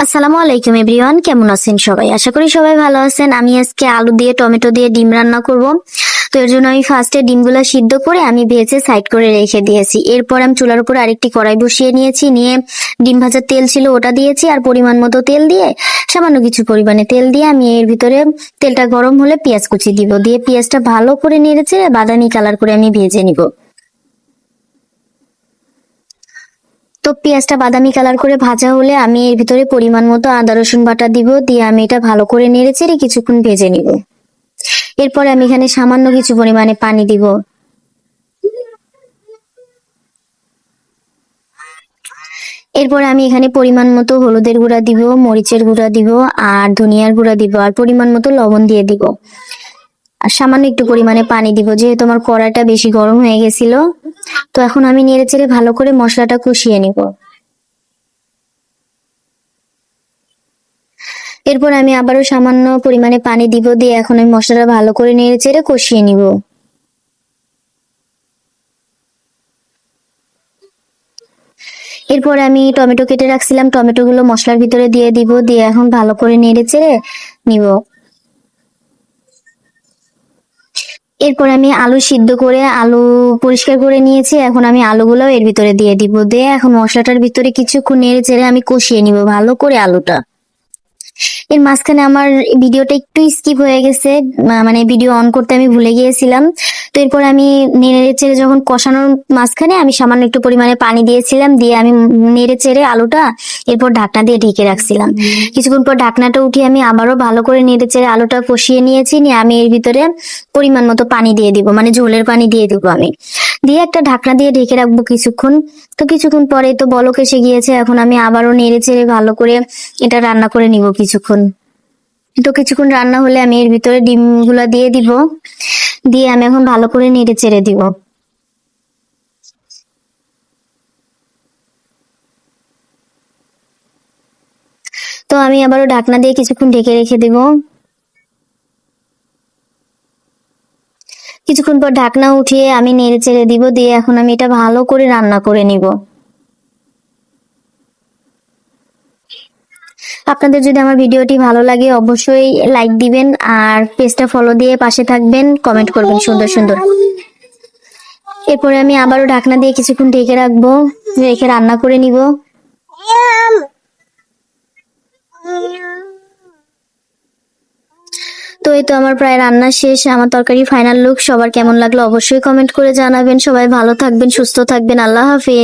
আসসালামু আলাইকুম এভরিওয়ান, কেমন আছেন সবাই? আশা করি সবাই ভালো আছেন। আমি আজকে আলু দিয়ে টমেটো দিয়ে ডিম রান্না করব। তো এর জন্য আমি ফার্স্টে ডিমগুলো সিদ্ধ করে আমি ভেজে সাইড করে রেখে দিয়েছি। এরপর আমি চুলার উপর আরেকটি কড়াই বসিয়ে নিয়েছি, নিয়ে ডিম ভাজার তেল ছিল ওটা দিয়েছি, আর পরিমাণ মতো তেল দিয়ে সামান্য কিছু পরিমাণে তেল দিয়ে আমি এর ভিতরে তেলটা গরম হলে পেঁয়াজ কুচি দিব, দিয়ে পেঁয়াজটা ভালো করে নেড়েচেড়ে বাদামি কালার করে আমি ভেজে নিব। তো পেঁয়াজটা বাদামি কালার করে ভাজা হলে আমি এর ভিতরে পরিমাণ মতো আদা রসুন বাটা দিব, দিয়ে আমি এটা ভালো করে নেড়ে চেড়ে কিছুক্ষণ ভেজে নিব। এরপরে আমি এখানে সামান্য কিছু পরিমাণে পানি দিব। এরপরে আমি এখানে পরিমাণ মতো হলুদের গুঁড়া দিব, মরিচের গুঁড়া দিব, আর ধনিয়ার গুঁড়া দিব, আর পরিমাণ মতো লবণ দিয়ে দিব। আর সামান্য একটু পরিমাণে পানি দিব, যেহেতু আমার কড়াইটা বেশি গরম হয়ে গেছিল। তো এখন আমি নেড়ে চেড়ে ভালো করে মশলাটা কষিয়ে নিব। এরপর আমি আবারও সামান্য পরিমাণে পানি দিব, দিয়ে এখন আমি মশলাটা ভালো করে নেড়ে চেড়ে কষিয়ে নিব। এরপর আমি টমেটো কেটে রাখছিলাম, টমেটো গুলো মশলার ভিতরে দিয়ে দিব, দিয়ে এখন ভালো করে নেড়ে চেড়ে নিব। এরপর আমি আলু সিদ্ধ করে আলু পরিষ্কার করে নিয়েছি, এখন আমি আলুগুলোও এর ভিতরে দিয়ে দিব, দিয়ে এখন মশলাটার ভিতরে কিছুক্ষণ নেড়ে চেড়ে আমি কষিয়ে নিব ভালো করে আলুটা। এর মাঝখানে আমার ভিডিওটা একটু স্কিপ হয়ে গেছে, মানে ভিডিও অন করতে আমি ভুলে গিয়েছিলাম। তো এরপর আমি নেড়ে চেড়ে যখন কষানোর মাঝখানে আমি সামান্য একটু পরিমাণে পানি দিয়েছিলাম, দিয়ে আমি নেড়ে চেড়ে আলুটা এরপর ঢাকনা দিয়ে ঢেকে রাখছিলাম। কিছুক্ষণ পর ঢাকনাটা উঠিয়ে আমি আবারও ভালো করে নেড়ে চেড়ে আলুটা কষিয়ে নিয়েছি, নিয়ে আমি এর ভিতরে পরিমাণ মতো পানি দিয়ে দিব, মানে ঝোলের পানি দিয়ে দিব আমি, দিয়ে একটা ঢাকনা দিয়ে ঢেকে রাখবো কিছুক্ষণ। তো কিছুক্ষণ পরে তো বলক এসে গিয়েছে, এখন আমি আবারও নেড়ে চেড়ে ভালো করে এটা রান্না করে নিব কিছুক্ষণ। তো কিছুক্ষণ রান্না হলে আমি এর ভিতরে ডিম গুলা দিয়ে দিব, দিয়ে আমি এখন ভালো করে নেড়ে চেড়ে দিব। তো আমি আবারও ঢাকনা দিয়ে কিছুক্ষণ ঢেকে রেখে দিব। কিছুক্ষণ পর ঢাকনা উঠিয়ে আমি নেড়ে চেড়ে দিব, দিয়ে এখন আমি এটা ভালো করে রান্না করে নিব। আপনাদের যদি আমার ভিডিওটি ভালো লাগে অবশ্যই লাইক দিবেন, আর পেজটা ফলো দিয়ে পাশে থাকবেন, কমেন্ট করবেন সুন্দর সুন্দর। এরপরে আমি আবারও ঢাকনা দিয়ে কিছুক্ষণ ঢেকে রাখবো, রেখে রান্না করে নিব। তো এই তো আমার প্রায় রান্না শেষ, আমার তরকারি ফাইনাল লুক। সবার কেমন লাগলো অবশ্যই কমেন্ট করে জানাবেন। সবাই ভালো থাকবেন, সুস্থ থাকবেন। আল্লাহ হাফেজ।